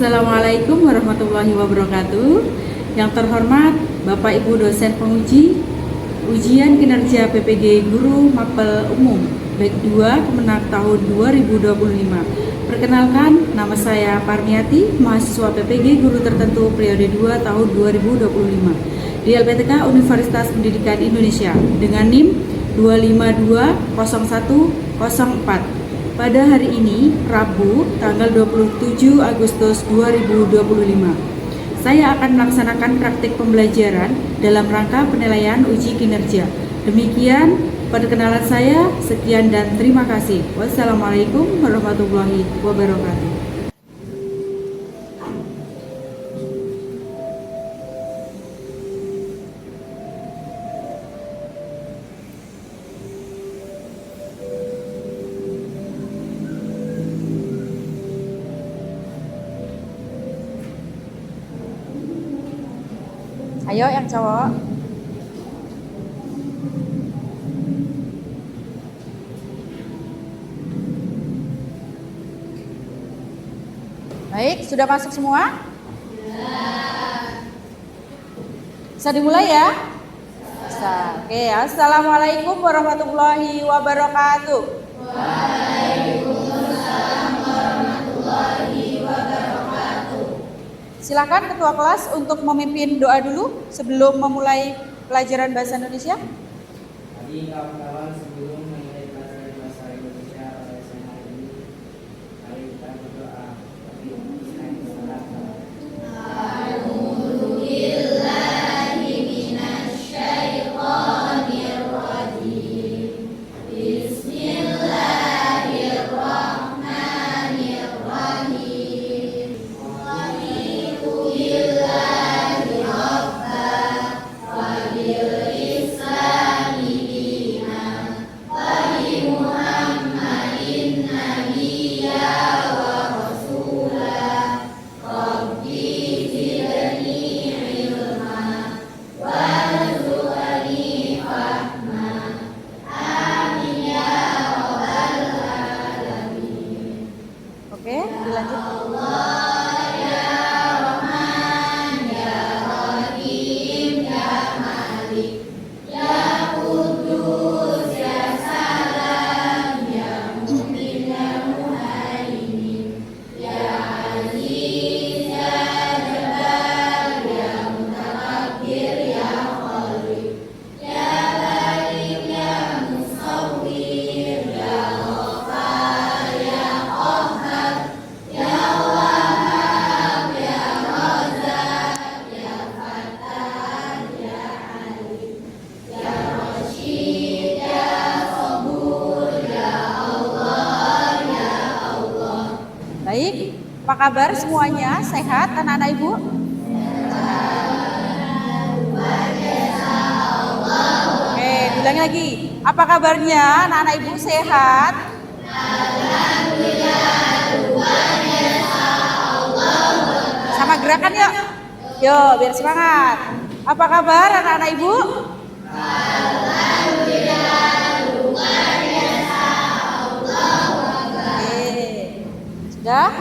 Assalamualaikum warahmatullahi wabarakatuh. Yang terhormat Bapak Ibu dosen penguji ujian kinerja PPG Guru Mapel Umum Baik 2 Kemenak tahun 2025. Perkenalkan, nama saya Parmiati, mahasiswa PPG Guru Tertentu periode 2 tahun 2025 di LPTK Universitas Pendidikan Indonesia dengan NIM 2520104. Pada hari ini, Rabu, tanggal 27 Agustus 2025, saya akan melaksanakan praktik pembelajaran dalam rangka penilaian uji kinerja. Demikian perkenalan saya, sekian dan terima kasih. Wassalamualaikum warahmatullahi wabarakatuh. Ayo yang cowok. Baik, sudah masuk semua? Bisa dimulai ya? Bisa. Oke, assalamualaikum warahmatullahi wabarakatuh. Waalaikumsalam warahmatullahi wabarakatuh. Silakan ketua kelas untuk memimpin doa dulu sebelum memulai pelajaran bahasa Indonesia. Tadi kawan-kawan sebelum memulai pelajaran bahasa Indonesia pada siang hari ini, mari kita berdoa. Tapi selain salat. A'udzubillahi minasyaitonirrajim. Bismillahirrahmanirrahim. Oke, dilanjut. Baik, apa kabar semuanya? Sehat anak-anak Ibu? Oke, bilang lagi. Apa kabarnya anak-anak Ibu sehat? Sama gerakan yuk. Yuk, biar semangat. Apa kabar anak-anak Ibu? Sudah,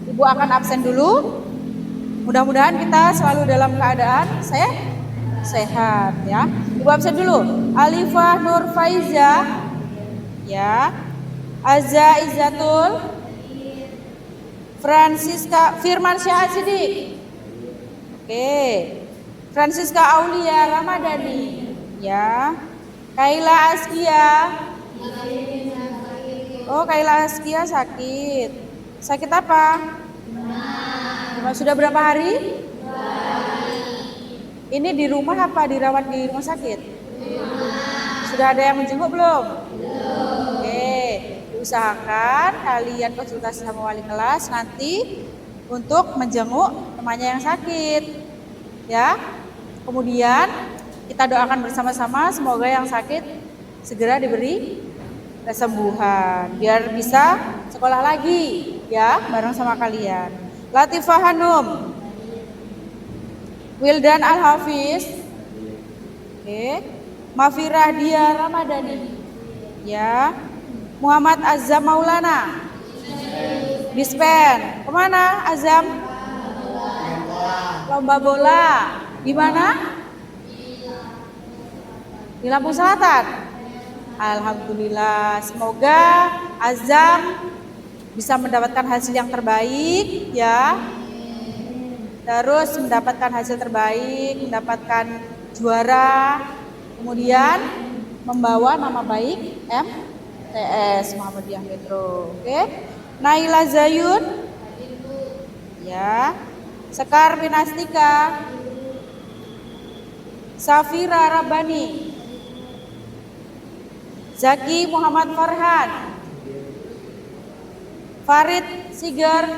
Ibu akan absen dulu. Mudah-mudahan kita selalu dalam keadaan sehat ya. Ibu absen dulu. Alifah Nur Faiza, ya. Azza Izzatul, Francisca Firmansyah Asidik. Oke. Francisca Aulia Ramadhani, ya. Kaila Askia. Oh, Kaila Askia sakit. Sakit apa? Sudah berapa hari? Ini di rumah apa dirawat di rumah sakit? Sudah ada yang menjenguk belum? Oke, diusahakan kalian konsultasi sama wali kelas nanti untuk menjenguk temannya yang sakit. Ya. Kemudian kita doakan bersama-sama semoga yang sakit segera diberi kesembuhan biar bisa sekolah lagi ya bareng sama kalian. Latifah Hanum, Wildan Al-Hafiz, oke. Mafirah Dia Ramadhani, ya. Muhammad Azam Maulana, Dispen. Kemana Azam? Lomba bola. Di mana? Di Lampung Selatan. Alhamdulillah. Semoga Azam bisa mendapatkan hasil yang terbaik ya. Terus mendapatkan hasil terbaik, mendapatkan juara, kemudian membawa nama baik MTS Muhammadiyah Metro. Oke. Naila Zayun. Ya. Sekar Pinastika. Safira Rabbani. Zaki Muhammad Farhan. Farid Sigar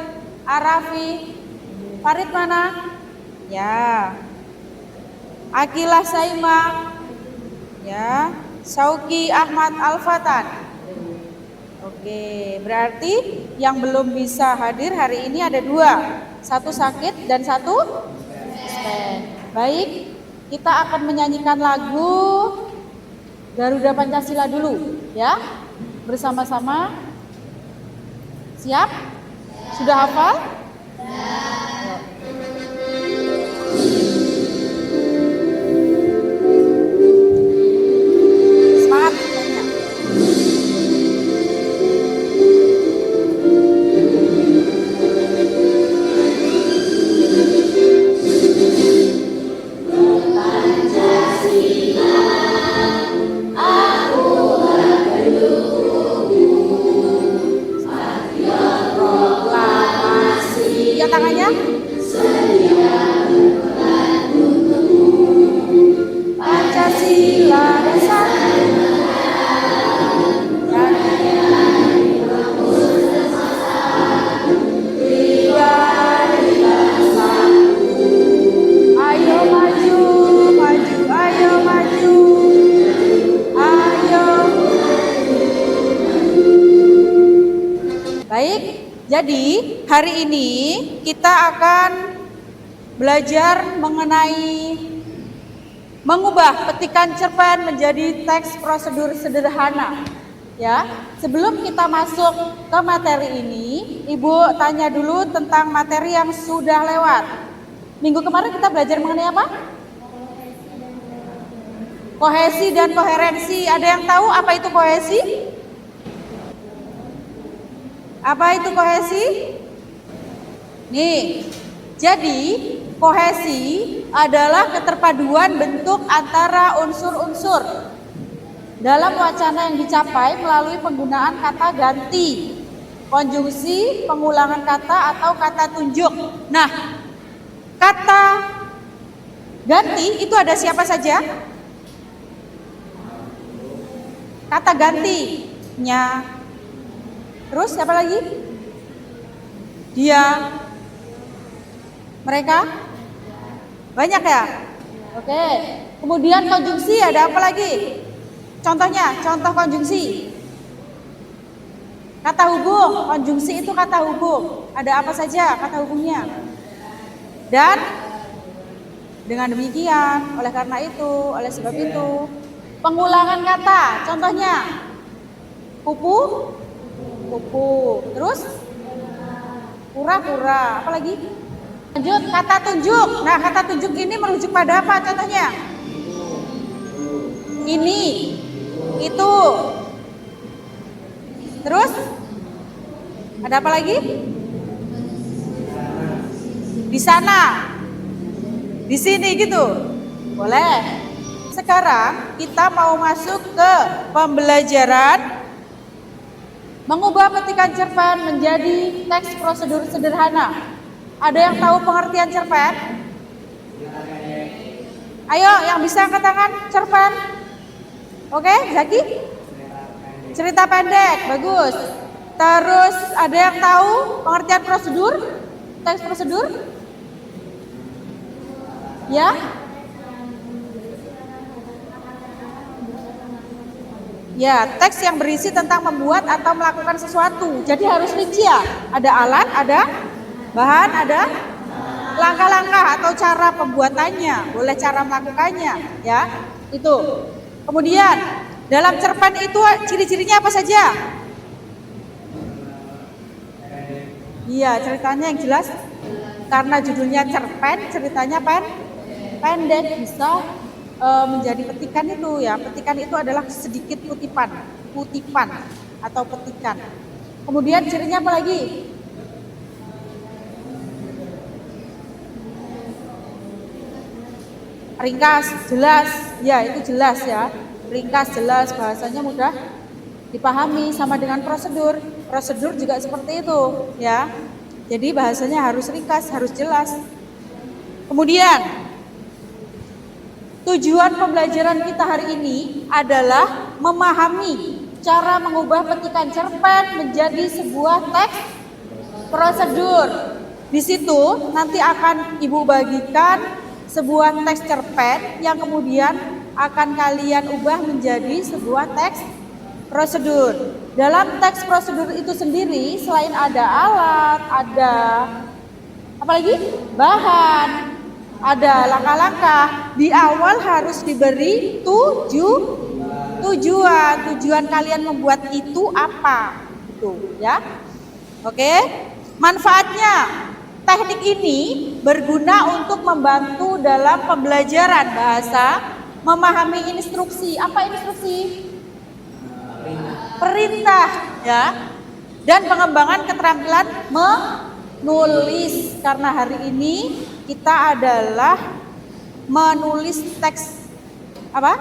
Arafi. Farid mana? Ya. Akilah Saima. Ya. Sauki Ahmad Al-Fatan. Oke, berarti yang belum bisa hadir hari ini ada 2. Satu sakit dan satu stand. Baik, kita akan menyanyikan lagu Garuda Pancasila dulu ya. Bersama-sama. Siap? Sudah hafal? Semangat. Ya tangannya. Pancasila dasar. Ayo maju, maju, ayo maju, ayo. Baik, jadi hari ini kita akan belajar mengenai mengubah petikan cerpen menjadi teks prosedur sederhana. Ya, sebelum kita masuk ke materi ini, Ibu tanya dulu tentang materi yang sudah lewat. Minggu kemarin kita belajar mengenai apa? Kohesi dan koherensi. Ada yang tahu apa itu kohesi? Apa itu kohesi? Nih, jadi kohesi adalah keterpaduan bentuk antara unsur-unsur dalam wacana yang dicapai melalui penggunaan kata ganti, konjungsi, pengulangan kata atau kata tunjuk. Nah, kata ganti itu ada siapa saja? Kata gantinya. Terus siapa lagi? Dia. Mereka? Banyak ya? Oke. Kemudian konjungsi ada apa lagi? Contohnya, contoh konjungsi. Kata hubung, konjungsi itu kata hubung. Ada apa saja kata hubungnya? Dan dengan demikian, oleh karena itu, oleh sebab itu, pengulangan kata, contohnya kupu, kupu. Terus pura-pura, apa lagi? Lanjut, kata tunjuk. Nah, kata tunjuk ini merujuk pada apa contohnya? Ini, itu. Terus ada apa lagi? Di sana, di sini gitu. Boleh. Sekarang kita mau masuk ke pembelajaran mengubah petikan cerpen menjadi teks prosedur sederhana. Ada yang tahu pengertian cerpen? Ayo, yang bisa angkat tangan, cerpen. Oke, Zaki? Cerita pendek, bagus. Terus ada yang tahu pengertian prosedur? Teks prosedur? Ya? Ya, teks yang berisi tentang membuat atau melakukan sesuatu. Jadi harus rinci ya. Ada alat, ada bahan, ada langkah-langkah atau cara pembuatannya. Boleh cara melakukannya, ya. Itu. Kemudian, dalam cerpen itu ciri-cirinya apa saja? Iya, ceritanya yang jelas. karena judulnya cerpen, ceritanya pendek, bisa menjadi petikan itu ya. Petikan itu adalah sedikit kutipan atau petikan. Kemudian cirinya apa lagi? Ringkas, jelas, ya itu jelas ya. Ringkas, jelas, bahasanya mudah dipahami, sama dengan prosedur. Prosedur juga seperti itu ya. Jadi bahasanya harus ringkas, harus jelas. Kemudian tujuan pembelajaran kita hari ini adalah memahami cara mengubah petikan cerpen menjadi sebuah teks prosedur. Di situ nanti akan Ibu bagikan sebuah teks cerpen yang kemudian akan kalian ubah menjadi sebuah teks prosedur. Dalam teks prosedur itu sendiri selain ada alat, ada apa lagi? Bahan, ada langkah-langkah. Di awal harus diberi tujuan kalian membuat itu apa? Itu ya. Oke. Manfaatnya, teknik ini berguna untuk membantu dalam pembelajaran bahasa, memahami instruksi. Apa instruksi? Perintah ya. Dan pengembangan keterampilan menulis. Karena hari ini kita adalah menulis teks apa?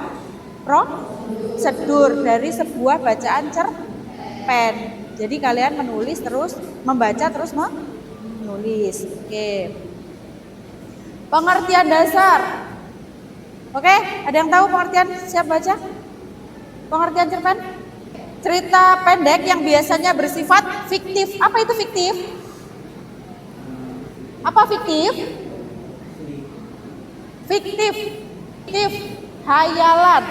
Prosedur dari sebuah bacaan cerpen. Jadi kalian menulis terus, membaca terus menulis. Oke. Pengertian dasar. Oke, ada yang tahu pengertian? Siap baca? Pengertian cerpen? Cerita pendek yang biasanya bersifat fiktif. Apa itu fiktif? Apa fiktif? Fiktif, hayalan,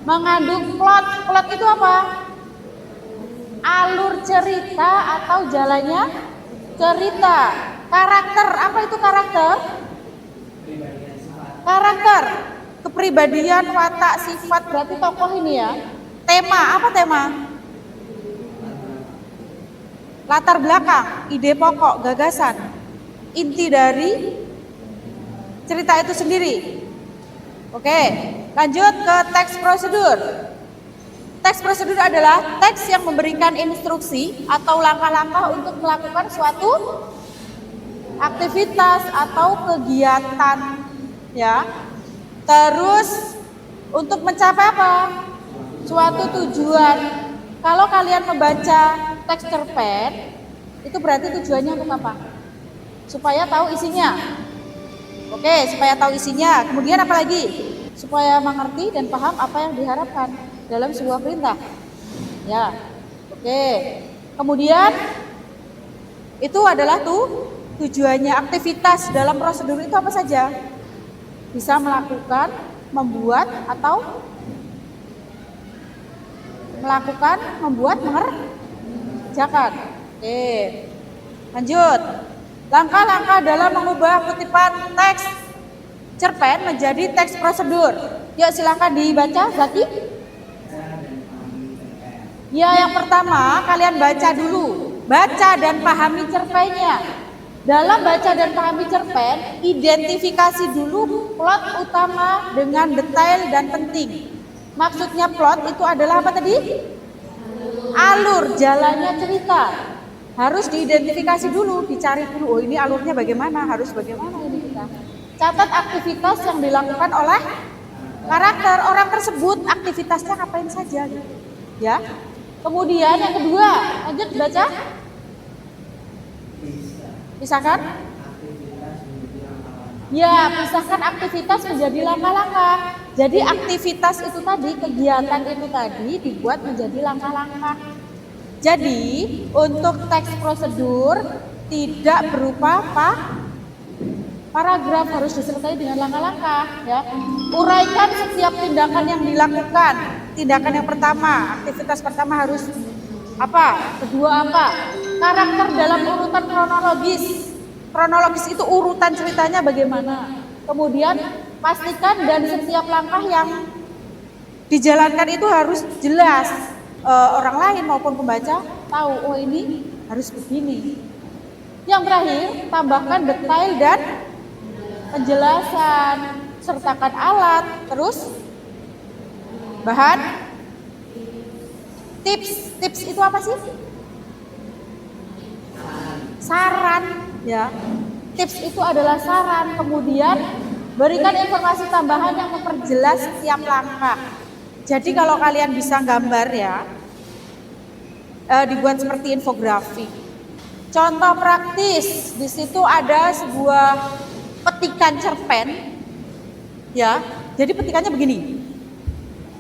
mengandung plot. Plot itu apa? Alur cerita atau jalannya cerita. Karakter, apa itu karakter? Karakter, kepribadian, watak, sifat, berarti tokoh ini ya. Tema, apa tema? Latar belakang, ide pokok, gagasan, inti dari cerita itu sendiri. Oke, lanjut ke teks prosedur. Teks prosedur adalah teks yang memberikan instruksi atau langkah-langkah untuk melakukan suatu aktivitas atau kegiatan ya. Terus untuk mencapai apa? Suatu tujuan. Kalau kalian membaca teks cerpen, itu berarti tujuannya untuk apa? Supaya tahu isinya. Oke, supaya tahu isinya. Kemudian apa lagi? Supaya mengerti dan paham apa yang diharapkan dalam sebuah perintah. Ya. Oke. Kemudian itu adalah tujuannya. Aktivitas dalam prosedur itu apa saja? Bisa melakukan, membuat atau mengerjakan. Oke. Lanjut. Langkah-langkah dalam mengubah kutipan teks cerpen menjadi teks prosedur. Yuk silakan dibaca, Zaki. Ya, yang pertama kalian baca dulu. Baca dan pahami cerpennya. Dalam baca dan pahami cerpen, identifikasi dulu plot utama dengan detail dan penting. Maksudnya plot itu adalah apa tadi? Alur, jalannya cerita. Harus diidentifikasi dulu, dicari dulu. Oh, ini alurnya bagaimana? Harus bagaimana ini kita? Catat aktivitas yang dilakukan oleh karakter orang tersebut, aktivitasnya ngapain saja gitu. Ya. Kemudian yang kedua, lanjut baca. Pisahkan. Ya, pisahkan aktivitas menjadi langkah-langkah. Jadi aktivitas itu tadi, kegiatan itu tadi dibuat menjadi langkah-langkah. Jadi untuk teks prosedur tidak berupa paragraf, harus disertai dengan langkah-langkah ya. Uraikan setiap tindakan yang dilakukan. Tindakan yang pertama, aktivitas pertama harus apa? Kedua apa? Karakter dalam urutan kronologis. Kronologis itu urutan ceritanya bagaimana. Kemudian pastikan dan setiap langkah yang dijalankan itu harus jelas. Orang lain maupun pembaca tahu, oh ini harus begini. Yang terakhir, tambahkan detail dan penjelasan, sertakan alat, terus bahan, tips. Tips itu apa sih? Saran, ya. Tips itu adalah saran. Kemudian berikan informasi tambahan yang memperjelas setiap langkah. Jadi kalau kalian bisa gambar ya, dibuat seperti infografik. Contoh praktis, di situ ada sebuah petikan cerpen, ya. Jadi petikannya begini.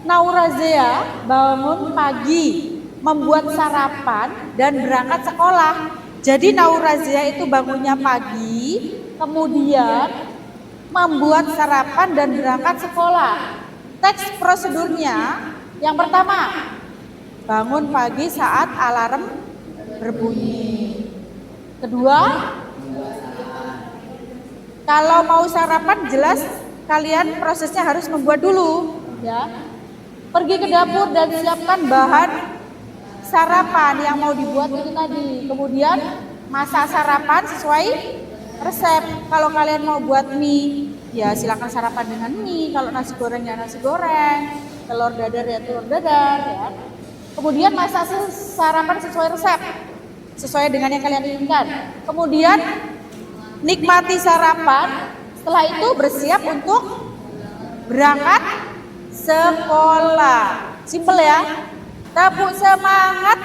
Naurazea bangun pagi, membuat sarapan dan berangkat sekolah. Jadi Naurazea itu bangunnya pagi, kemudian membuat sarapan dan berangkat sekolah. Teks prosedurnya yang pertama, bangun pagi saat alarm berbunyi. Kedua, kalau mau sarapan jelas kalian prosesnya harus membuat dulu, ya. Pergi ke dapur dan siapkan bahan sarapan yang mau dibuat itu tadi. Kemudian masak sarapan sesuai resep. Kalau kalian mau buat mie, ya silakan sarapan dengan mie. Kalau nasi goreng ya nasi goreng, telur dadar ya telur dadar, ya. Kemudian masak sarapan sesuai resep, sesuai dengan yang kalian inginkan. Kemudian nikmati sarapan. Setelah itu bersiap untuk berangkat sekolah. Simpel ya. Tepuk semangat.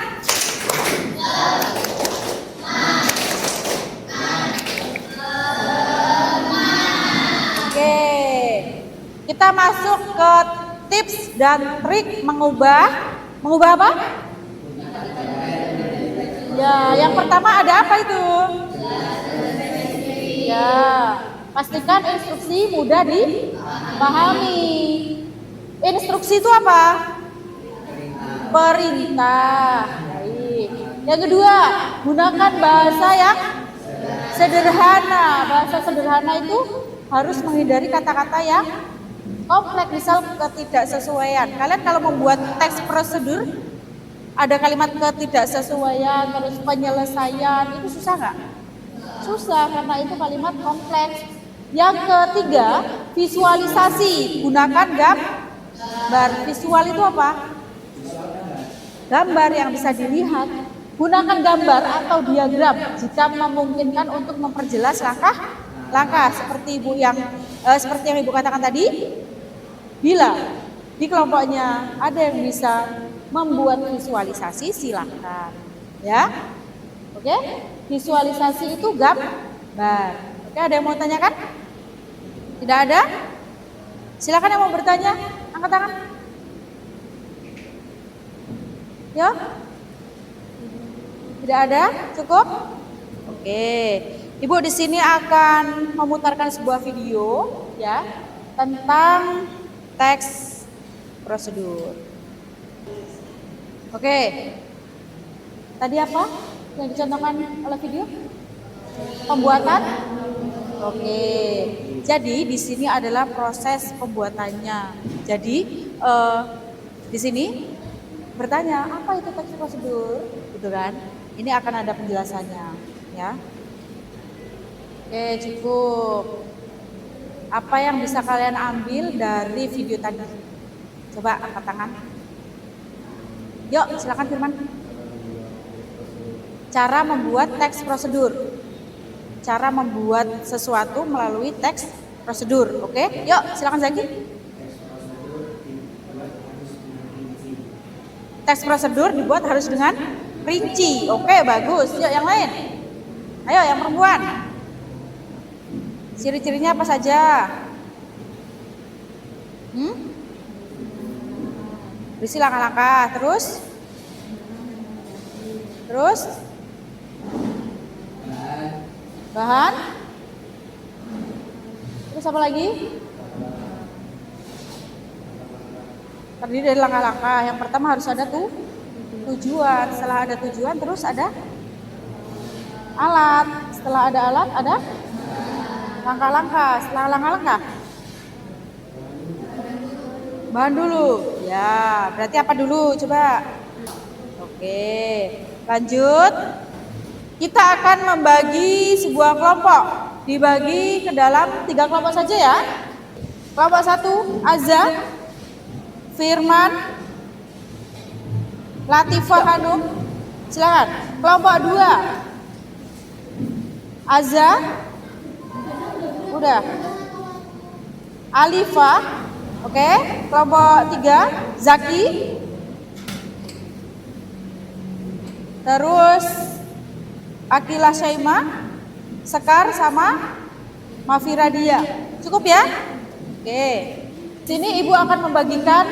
Oke. Kita masuk ke tips dan trik mengubah apa? Ya, yang pertama ada apa itu? Ya, pastikan instruksi mudah dipahami. Instruksi itu apa? Perintah. Baik. Yang kedua, gunakan bahasa yang sederhana. Bahasa sederhana itu harus menghindari kata-kata yang kompleks, misal ketidaksesuaian. Kalian kalau membuat teks prosedur ada kalimat ketidaksesuaian, terus penyelesaian, itu susah nggak? Susah karena itu kalimat kompleks. Yang ketiga, visualisasi. Gunakan gambar. Visual itu apa? Gambar yang bisa dilihat. Gunakan gambar atau diagram jika memungkinkan untuk memperjelas langkah seperti seperti yang Ibu katakan tadi. Bila di kelompoknya ada yang bisa membuat visualisasi, silakan, ya. Oke, visualisasi itu gambar. Oke, ada yang mau tanyakan? Tidak ada? Silakan yang mau bertanya, angkat tangan. Ya? Tidak ada? Cukup? Oke. Ibu di sini akan memutarkan sebuah video ya tentang teks prosedur. Oke. Tadi apa yang dicontohkan oleh video? Pembuatan. Oke. Jadi di sini adalah proses pembuatannya. Jadi di sini bertanya apa itu teks prosedur, gitu kan? Ini akan ada penjelasannya, ya. Oke, cukup. Apa yang bisa kalian ambil dari video tadi? Coba angkat tangan. Yuk, silakan Firman. Cara membuat teks prosedur. Cara membuat sesuatu melalui teks prosedur. Oke, yuk silakan Zaki. Teks prosedur dibuat harus dengan rinci. Oke, bagus. Yuk yang lain. Ayo yang perempuan. Ciri-cirinya apa saja? Berisi langkah-langkah. Terus bahan. Terus apa lagi? Terdiri dari langkah-langkah. Yang pertama harus ada tujuan. Setelah ada tujuan terus ada alat. Setelah ada alat ada langkah-langkah. Setelah langkah-langkah bahan dulu. Ya, berarti apa dulu? Coba. Oke, lanjut. Kita akan membagi sebuah kelompok, dibagi ke dalam 3 kelompok saja ya. Kelompok 1, Azza, Firman, Latifah Hanum, silakan. Kelompok 2, Azza, udah. Alifah, oke. Kelompok 3, Zaki, terus Akila Syaima, Sekar sama Mafira Dia. Cukup ya? Oke. Sini Ibu akan membagikan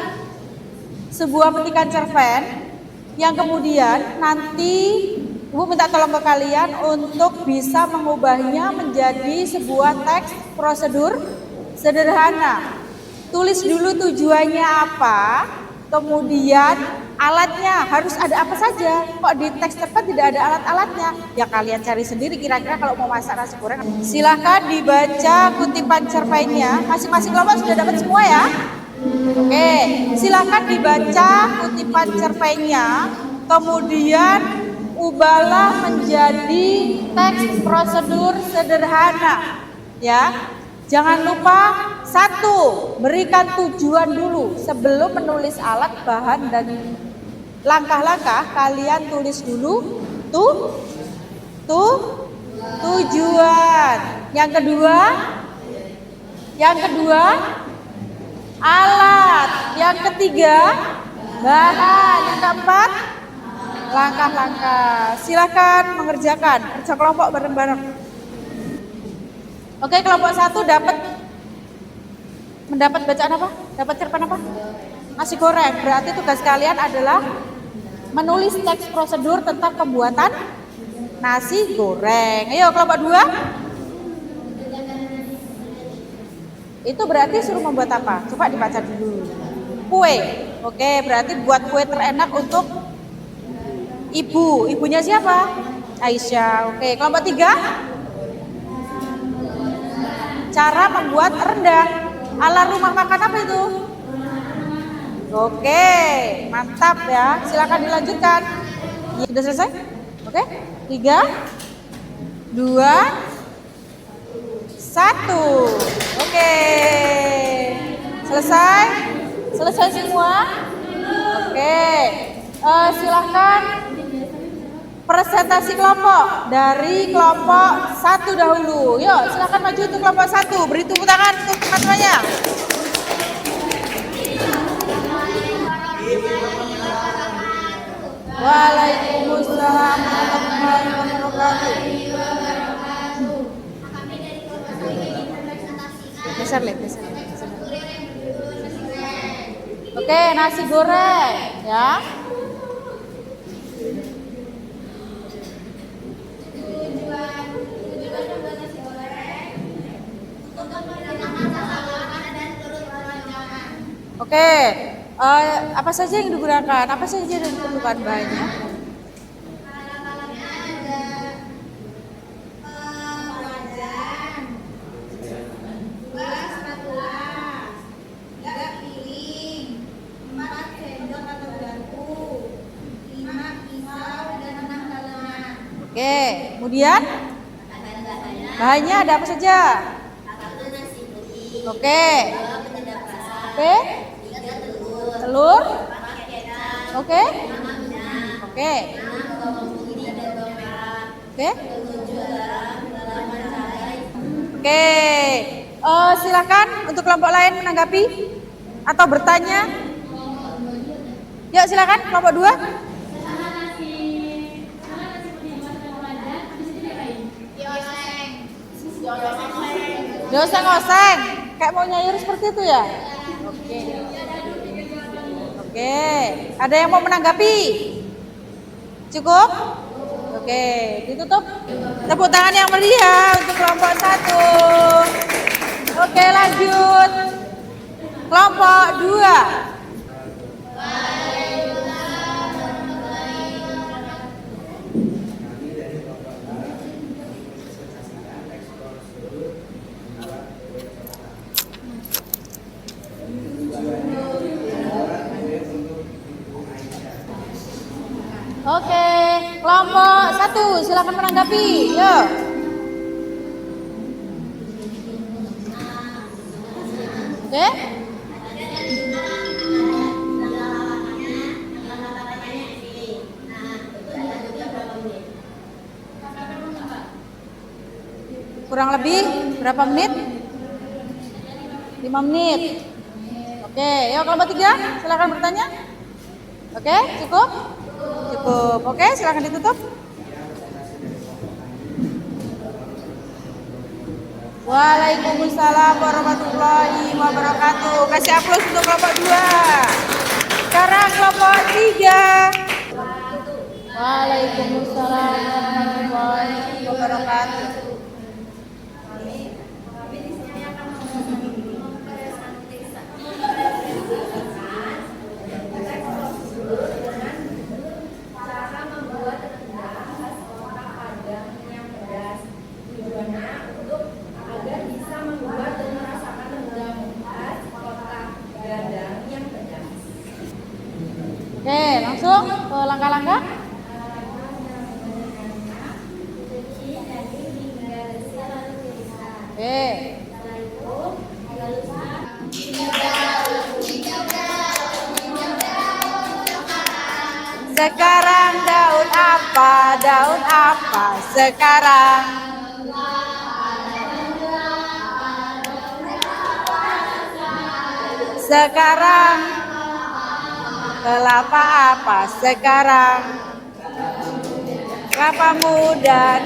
sebuah petikan cerpen yang kemudian nanti Ibu minta tolong ke kalian untuk bisa mengubahnya menjadi sebuah teks prosedur sederhana. Tulis dulu tujuannya apa, kemudian alatnya harus ada apa saja. Kok di teks cerpen tidak ada alat-alatnya? Ya kalian cari sendiri kira-kira kalau mau masak nasi goreng. Silahkan dibaca kutipan cerpennya. Masing-masing kelompok sudah dapat semua ya? Oke, silahkan dibaca kutipan cerpennya. Kemudian ubahlah menjadi teks prosedur sederhana. Ya, jangan lupa 1, berikan tujuan dulu sebelum menulis alat, bahan, dan langkah-langkah. Kalian tulis dulu tujuan. Yang kedua alat. Yang ketiga bahan. Yang keempat langkah-langkah. Silakan mengerjakan kerja kelompok bareng-bareng. Oke, kelompok 1 mendapat bacaan apa? Dapat cerpen apa? Nasi goreng. Berarti tugas kalian adalah menulis teks prosedur tentang pembuatan nasi goreng. Ayo kelompok 2. Itu berarti suruh membuat apa? Coba dibaca dulu. Kue. Oke, berarti buat kue terenak untuk ibu. Ibunya siapa? Aisyah. Oke, kelompok 3. Cara membuat rendang. Ala rumah makan apa itu? Oke, mantap ya. Silakan dilanjutkan. Sudah selesai? Oke. 3, 2, 1. Oke. Selesai? Selesai semua? Oke. Silahkan presentasi kelompok dari kelompok 1 dahulu. Yuk, silakan maju untuk kelompok 1. Beri tepuk tangan untuk teman-temannya. Waalaikumsalam warahmatullahi wabarakatuh. Besar. Oke, nasi goreng ya. Oke, apa saja yang digunakan? Apa saja yang diperlukan bahannya? Oke, kemudian bahannya ada apa saja? Oke. Oke. Telur. Oke. Oke. Oke. Oke. Silakan untuk kelompok lain menanggapi atau bertanya. Yuk silakan kelompok 2. Oseng. Kayak mau nyayur seperti itu ya? Oke. Oke. Ada yang mau menanggapi? Cukup? Oke, ditutup. Tepuk tangan yang meriah untuk kelompok 1. Oke, lanjut. Kelompok 2. Oke, kelompok 1 silakan menanggapi. Yo. Oke. Kurang lebih berapa menit? 5 menit. Oke, yuk kelompok 3, silakan bertanya. Oke, cukup? Cukup. Oke, silakan ditutup. Waalaikumsalam warahmatullahi wabarakatuh. Kasih aplaus untuk kelompok 2. Sekarang kelompok 3. Waalaikumsalam warahmatullahi wabarakatuh. Oke, langsung ke langkah-langkah. Oke. Sekarang daun apa? Daun apa? Sekarang. Sekarang. Kelapa apa? Sekarang. Kelapa muda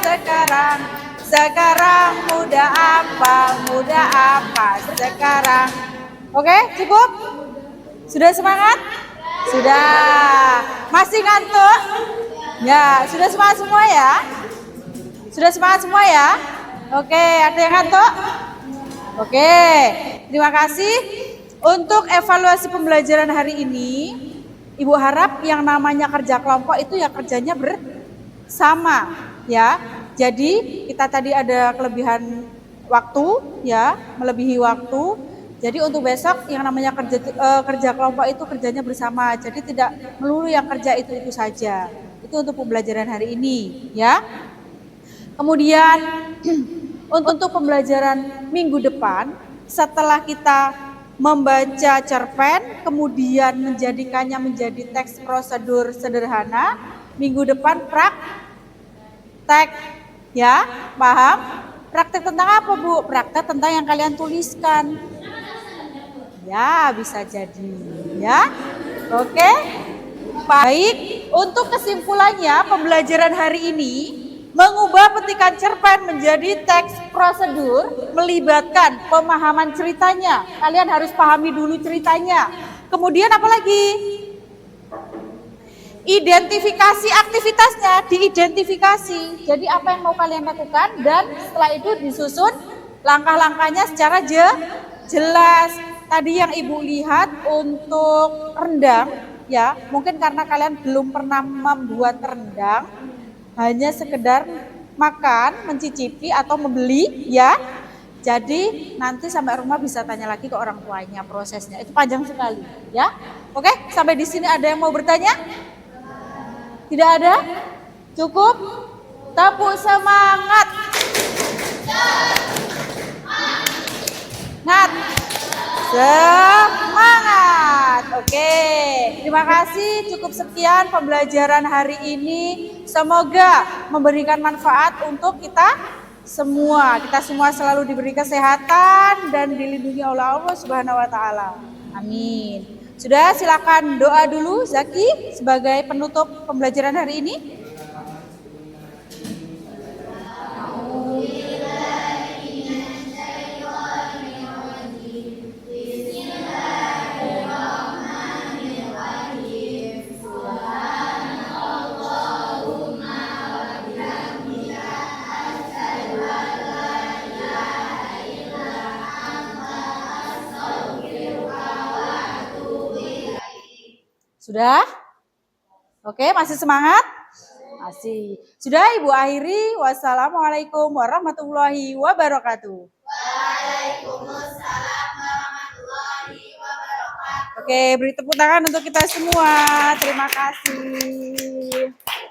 sekarang. Sekarang muda apa sekarang. Oke, cukup? Sudah semangat? Sudah. Masih ngantuk? Ya, sudah semangat semua ya? Sudah semangat semua ya? Oke, ada yang ngantuk? Oke, terima kasih. Untuk evaluasi pembelajaran hari ini, Ibu harap yang namanya kerja kelompok itu ya kerjanya bersama ya. Jadi kita tadi ada kelebihan waktu ya, melebihi waktu. Jadi untuk besok yang namanya kerja kelompok itu kerjanya bersama. Jadi tidak melulu yang kerja itu saja. Itu untuk pembelajaran hari ini ya. Kemudian untuk pembelajaran minggu depan setelah kita membaca cerpen, kemudian menjadikannya menjadi teks prosedur sederhana. Minggu depan praktek, ya, paham? Praktek tentang apa, Bu? Praktek tentang yang kalian tuliskan. Ya, bisa jadi, ya. Oke, baik. Untuk kesimpulannya, pembelajaran hari ini mengubah petikan cerpen menjadi teks prosedur melibatkan pemahaman ceritanya. Kalian harus pahami dulu ceritanya. Kemudian apa lagi? Identifikasi aktivitasnya, diidentifikasi. Jadi apa yang mau kalian lakukan dan setelah itu disusun langkah-langkahnya secara jelas. Tadi yang Ibu lihat untuk rendang ya, mungkin karena kalian belum pernah membuat rendang, hanya sekedar makan, mencicipi atau membeli ya. Jadi nanti sampai rumah bisa tanya lagi ke orang tuanya prosesnya. Itu panjang sekali ya. Oke, sampai di sini ada yang mau bertanya? Tidak ada? Cukup? Tepuk semangat. Semangat. Oke, terima kasih. Cukup sekian pembelajaran hari ini. Semoga memberikan manfaat untuk kita semua. Kita semua selalu diberi kesehatan dan dilindungi oleh Allah Subhanahu wa taala. Amin. Sudah, silakan doa dulu Zaki sebagai penutup pembelajaran hari ini. Sudah? Oke, masih semangat? Masih. Sudah Ibu akhiri. Wassalamualaikum warahmatullahi wabarakatuh. Waalaikumsalam warahmatullahi wabarakatuh. Oke, beri tepuk tangan untuk kita semua. Terima kasih.